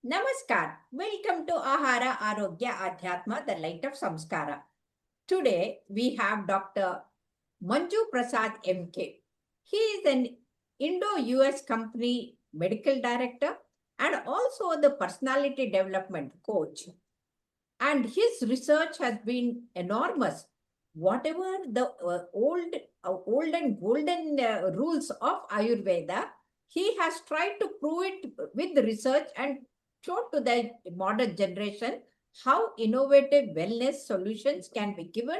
Namaskar. Welcome to Ahara Arogya Adhyatma, the light of Samskara. Today we have Dr. Manju Prasad MK. He is an Indo-US company medical director and also the personality development coach. And his research has been enormous. Whatever the old and golden rules of Ayurveda, he has tried to prove it with research and show to the modern generation how innovative wellness solutions can be given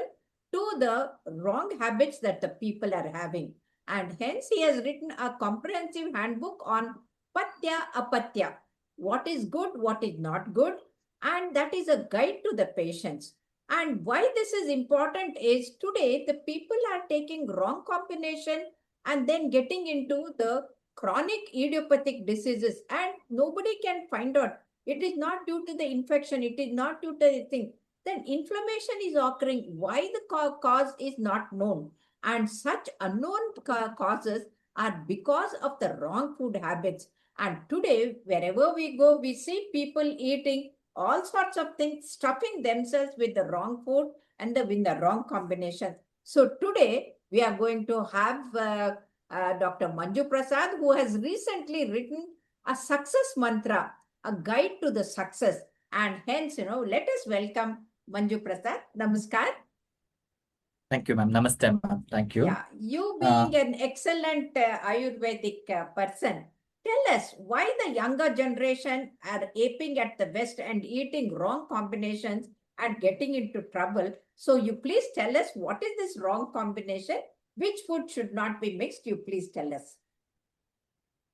to the wrong habits that the people are having. And hence, he has written a comprehensive handbook on Patya Apatya, what is good, what is not good, and that is a guide to the patients. And why this is important is today the people are taking wrong combination and then getting into the chronic idiopathic diseases, and nobody can find out it is not due to the infection, it is not due to the thing. Then inflammation is occurring. Why the cause is not known, and such unknown causes are because of the wrong food habits. And today wherever we go, we see people eating all sorts of things, stuffing themselves with the wrong food and with the wrong combination. So today we are going to have Dr. Manju Prasad, who has recently written a success mantra, a guide to the success. And hence, let us welcome Manju Prasad. Namaskar. Thank you, ma'am. Namaste, ma'am. Thank you. Yeah, you being an excellent Ayurvedic person, tell us why the younger generation are aping at the West and eating wrong combinations and getting into trouble. So you please tell us what is this wrong combination? Which food should not be mixed? You please tell us.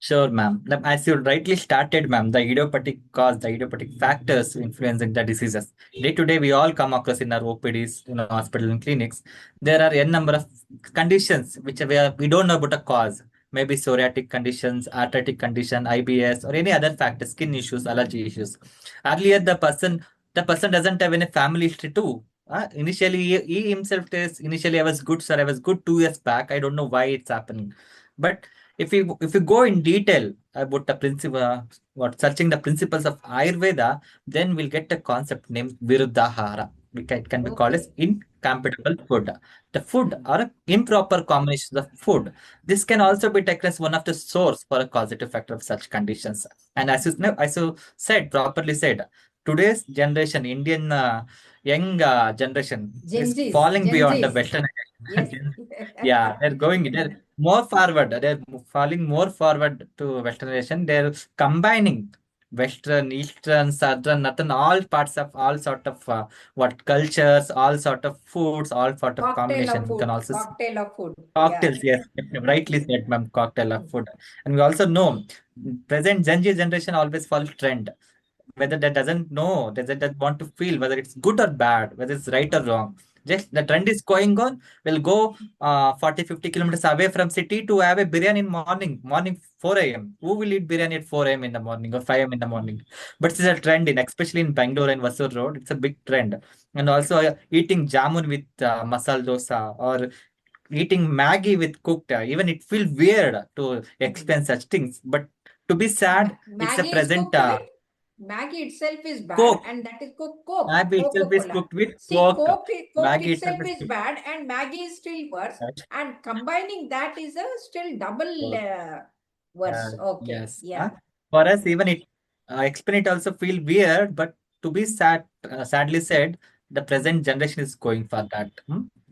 Sure, ma'am. As you rightly started, ma'am, the idiopathic cause, the idiopathic factors influencing the diseases. Day to day, we all come across in our OPDs, in our hospital and clinics. There are a number of conditions which we don't know about a cause. Maybe psoriatic conditions, arthritic condition, IBS, or any other factor, skin issues, allergy issues. Earlier, the person doesn't have any family history too. Initially, he himself says, initially I was good, sir. I was good 2 years back. I don't know why it's happening. But if you go in detail about the principle, what searching the principles of Ayurveda, then we'll get a concept named Viruddhahara. It can be called as incompatible food. The food or improper combinations of food. This can also be taken as one of the source for a causative factor of such conditions. And as you said, properly said, today's generation, Indian young generation Gen is Zs, falling Gen beyond the Zs. Western. Yes. Yeah, they're more forward. They're falling more forward to Westernization. They're combining Western, Eastern, Southern, Northern, all parts of all sort of what cultures, all sort of foods, all sort of Cocktail of combination. We can food. also see Cocktail of food. Yeah. cocktails. Yes, rightly said, ma'am. Cocktail of food, and we also know present Gen Z generation always follows trend, whether that doesn't know, does that want to feel whether it's good or bad, whether it's right or wrong. Just the trend is going on. We'll go 40, 50 kilometers away from city to have a biryani in morning 4 a.m. Who will eat biryani at 4 a.m. in the morning or 5 a.m. in the morning? But it's a trend especially in Bangalore and Vasur Road. It's a big trend. And also eating jamun with masala dosa or eating Maggie with cooked. Even it feels weird to explain such things. But to be sad, it's a Maggie is present. cooked with Maggie itself is bad, Coke. and that is Coke, Maggi itself is Coca-Cola. cooked with See, Coke. Coke Maggi itself itself is is cooked bad, and Maggie is still worse. with And combining that is a still double Coke. worse. Okay, Yes. yeah. For us, even it explain it also feel weird, but to be sadly said, the present generation is going for that.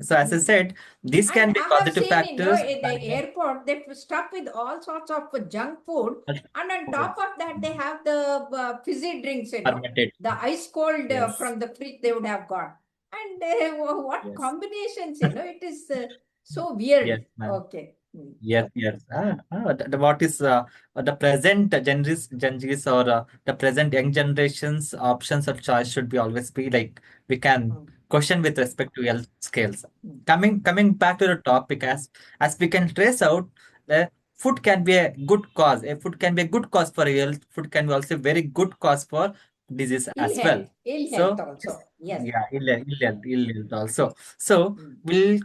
So as I Hmm. said, these And can be I have positive seen factors. in the airport they stuff with all sorts of junk food, and on top Foods of that they have the fizzy drinks. fermented. The ice cold Yes. from the fridge they would have got, and what Yes. combinations? It is so weird. Yes, ma'am. Okay. Hmm. Yes, yes. What is the present Gen Zs or the present young generations options of choice should be always be like we can Hmm. question with respect to health scales. Hmm. Coming back to the topic, as we can trace out, the food can be a good cause. A food can be a good cause for health. Food can be also a very good cause for disease as well. Ill health So also. Yes. yeah, ill health also. So Hmm. we'll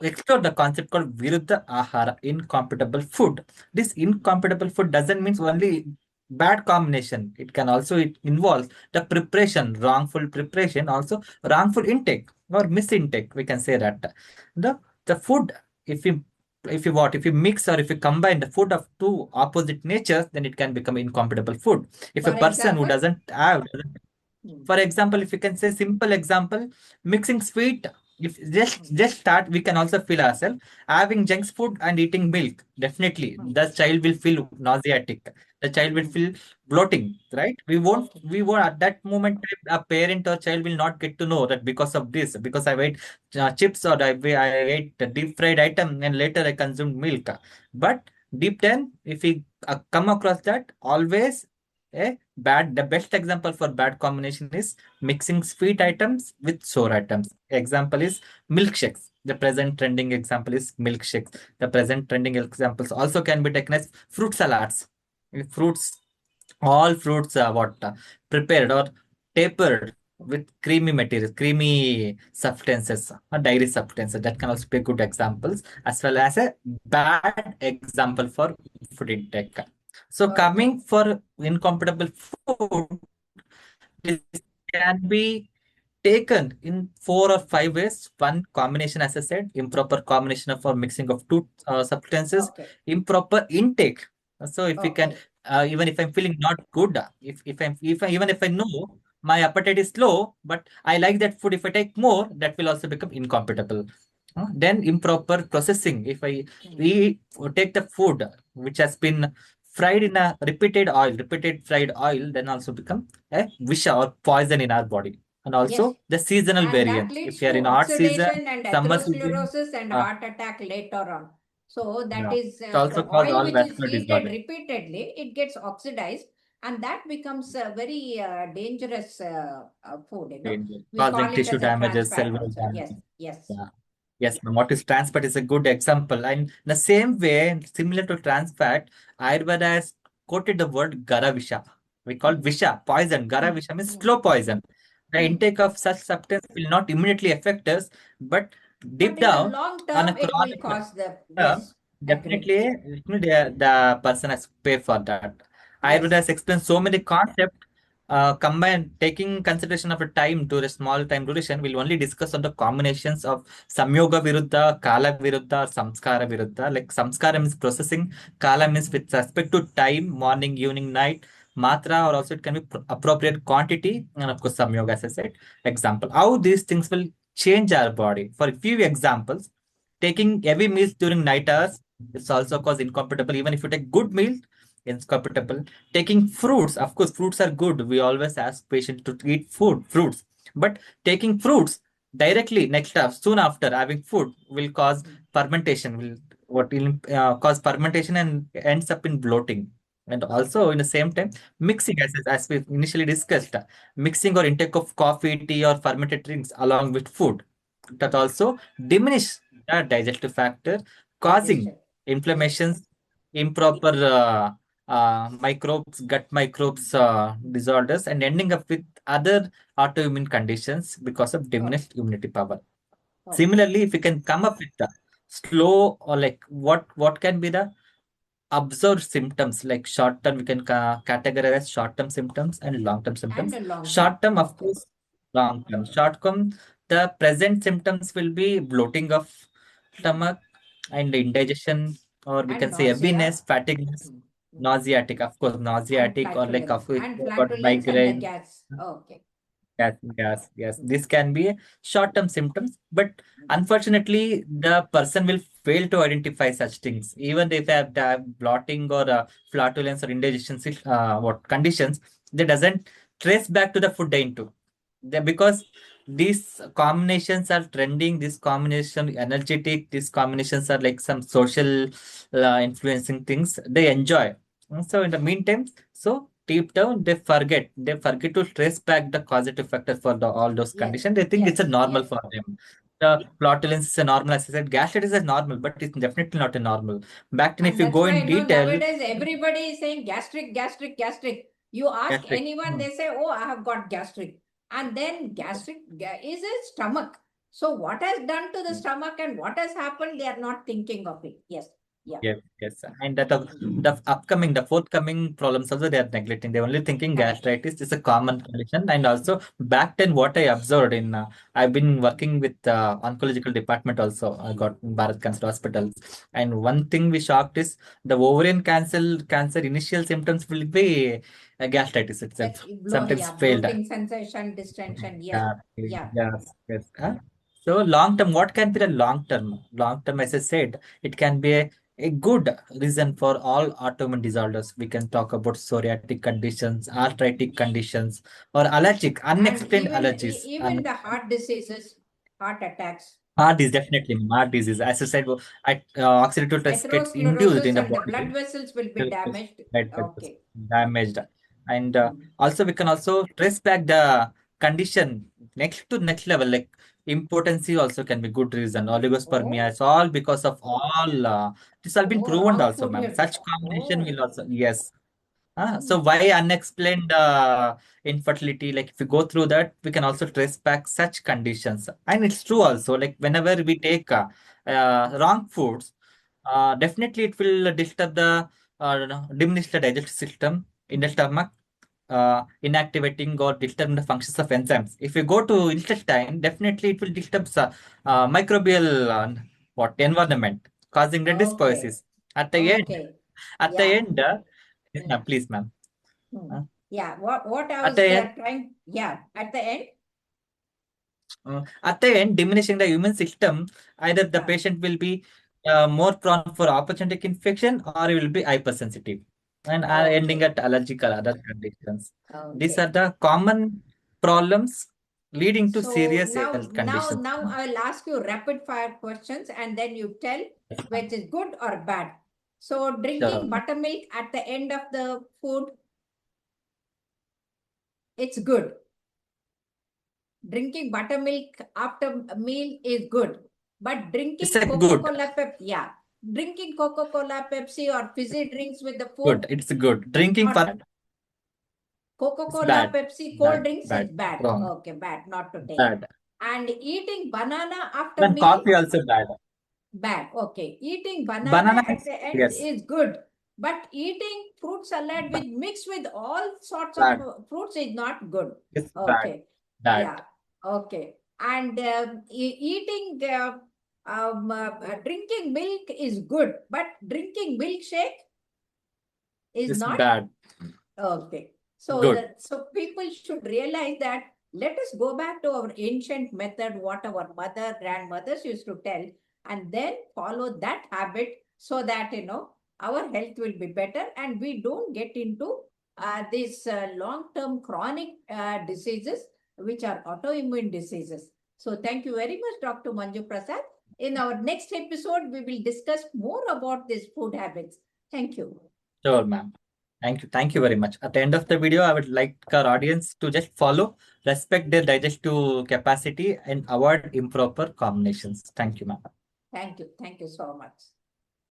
explore the concept called Viruddha Ahara, incompatible food. This incompatible food doesn't mean only bad combination. It can also it involves the preparation, wrongful preparation, also wrongful intake or misintake. We can say that the food, if you if you mix or if you combine the food of two opposite natures, then it can become incompatible food. If a For person who example? doesn't have, Hmm. for example, if you can say simple example, mixing sweet, if Hmm. just start, we can also feel ourselves having junk food and eating milk. Definitely, Hmm. the child will feel nauseatic. The child will Hmm. feel bloating, right? Okay. We won't at that moment, a parent or child will not get to know that because of this, because I ate chips or I ate a deep fried item and later I consumed milk. But deep down, if we come across that, always the best example for bad combination is mixing sweet items with sour items. Example is milkshakes. The present trending example is milkshakes. The present trending examples also can be taken as fruit salads. Fruits, all fruits are prepared or tapered with creamy materials, creamy substances, or dairy substances. That can also be good examples, as well as a bad example for food intake. So Okay. coming for incompatible food, this can be taken in 4 or 5 ways. One combination, as I said, improper combination of or mixing of two substances, Okay. improper intake. So if we can, Okay. even if I'm feeling not good, even if I know my appetite is low, but I like that food, if I take more, that will also become incompatible. Then improper processing. If I Hmm. eat or take the food which has been fried in a repeated fried oil, then also become a visha or poison in our body. And Yes. also the seasonal And that variance. If leads you are to in hot season, oxidation and summer season, atherosclerosis and uh, heart attack later on. So that yeah, is it also the cause oil all which is vascular heated disorder. repeatedly, it gets oxidized, and that becomes a very dangerous food, you know. We Causing call it tissue as a damages, trans fat cellular also. Yes, damage. yes. Yeah. Yes, ma'am. What is trans fat is a good example. And in the same way, similar to trans fat, Ayurveda has quoted the word Garavisha. We call Hmm. Visha, poison. Hmm. Garavisha means Hmm. slow poison. The Hmm. intake of such substance will not immediately affect us, but But deep in the down long on a term, it will chronic cause the, term, yes, agreed. definitely the person has to pay for that. Ayurveda Yes. has explained so many concepts. Combine taking consideration of a time to the small time duration, we'll only discuss on the combinations of Samyoga Viruddha, Kala Viruddha, or Samskara Viruddha. Like Samskara means processing, Kala means with respect to time, morning, evening, night, Matra, or also it can be appropriate quantity, and of course Samyoga, as I said. Example, how these things will change our body. For a few examples, taking heavy meals during night hours, it's also cause incompatible. Even if you take good meals, it's compatible. Taking fruits, of course, fruits are good. We always ask patients to eat fruits. But taking fruits directly next up, soon after having food, will cause Hmm. fermentation. What will cause fermentation and ends up in bloating. And also, in the same time, mixing, as we initially discussed, mixing or intake of coffee, tea, or fermented drinks along with food, that also diminish the digestive factor, causing Digestion. Yes. inflammations, improper microbes, gut microbes disorders, and ending up with other autoimmune conditions because of Okay. diminished immunity power. Okay. Similarly, if we can come up with the slow or like what can be the observed symptoms, like short term, we can categorize as short term symptoms and long term And symptoms. a long term. Short term, of Okay. course, long term. Short term, the present symptoms will be bloating of Hmm. stomach and indigestion, or we And can say nausea. heaviness, fatigue, Hmm. Hmm. nauseatic, of course, And nauseatic, or like flatulence. of it And got flatulence and the migraine. gas. Okay. Yes. Hmm. This can be short-term symptoms, but Hmm. unfortunately, the person will fail to identify such things. Even if they have blotting or flatulence or indigestion, what conditions, they doesn't trace back to the food they into. Because these combinations are trending, this combination energetic, these combinations are like some social influencing things they enjoy. So in the meantime, so deep down they forget to trace back the causative factor for all those Yes. conditions. They think it's a Yes. normal Yes. for them. The flatulence is a normal, as I said, gastritis is normal, but it's definitely not a normal. Back then, if And you that's go why, in you know, detail, nowadays everybody is saying gastric, gastric, gastric. You ask gastric. anyone, they say, oh, I have got gastric. And then gastric is a stomach. So what has done to the stomach and what has happened, they are not thinking of it. Yes. Yeah. Yes, yes. And the forthcoming problems also they are neglecting. They're only thinking Correct. gastritis is a common condition. And also back then what I observed I've been working with oncological department also. I got in Bharat Cancer Hospitals. And one thing we shocked is the ovarian cancer initial symptoms will be gastritis itself. Sometimes Yeah, failed. bloating sensation, distension. Yeah. Exactly. Yeah. Yes, yes. So long term, what can be the long term? Long term, as I said, it can be a good reason for all autoimmune disorders. We can talk about psoriatic conditions, arthritic conditions, or allergic, And unexplained even allergies. even the heart diseases, heart attacks, Heart is definitely heart disease. As I said, oxidative stress gets induced atherosclerosis, in the and the blood body. vessels will be Right, damaged. right, Okay. damaged. And Mm. also we can also trace back the condition next level, like impotency also can be good reason. Oligospermia, Oh, it's all because of all this has been oh, proven wrong also, food ma'am. habit. Such combination Oh. will also, yes. So Mm. why unexplained infertility? Like if we go through that, we can also trace back such conditions. And it's true Mm. also, like whenever we take wrong foods, definitely it will disturb the diminish the digestive system in the stomach, inactivating or disturbing the functions of enzymes. If you go to intestine, definitely it will disturb the microbial what environment, causing the Okay. dysbiosis. At the end, Okay. at the Yeah. end, yes, Mm. ma'am, please, ma'am. Mm. Uh, Yeah. What I at the was end, trying. Yeah. At the end. diminishing the immune system, either the Yeah. patient will be more prone for opportunistic infection or he will be hypersensitive and are ending Okay. at allergic or other conditions. These are Okay. the common problems leading to So serious now, health conditions. I'll ask you rapid fire questions, and then you tell Yes, which ma'am. is good or bad. So Sure, drinking ma'am. buttermilk at the end of the food, it's good. Drinking buttermilk after a meal is good. But It's drinking a good, Coca-Cola yeah. Drinking Coca-Cola, Pepsi, or fizzy drinks with the food, good. It's good. Drinking or for it's Coca-Cola, bad, Pepsi, cold bad, drinks is bad, bad. wrong, Okay, bad, not to take. bad. And eating banana after Then meal, coffee also bad. bad. Okay. Eating banana Banana at is the end yes, is good. But eating fruit salad bad, with mixed with all sorts of bad. fruits is not good. It's bad, Okay. Yeah. bad. Okay. And eating, drinking milk is good, but drinking milkshake is It's not. bad. Okay. Good. So people should realize that let us go back to our ancient method, what our mother, grandmothers used to tell, and then follow that habit so that our health will be better and we don't get into these long-term chronic diseases which are autoimmune diseases. So thank you very much, Dr. Manju Prasad. In our next episode, we will discuss more about these food habits. Thank you. Sure, ma'am. Thank you. Thank you very much. At the end of the video, I would like our audience to just follow, respect their digestive capacity, and avoid improper combinations. Thank you, ma'am. Thank you. Thank you so much.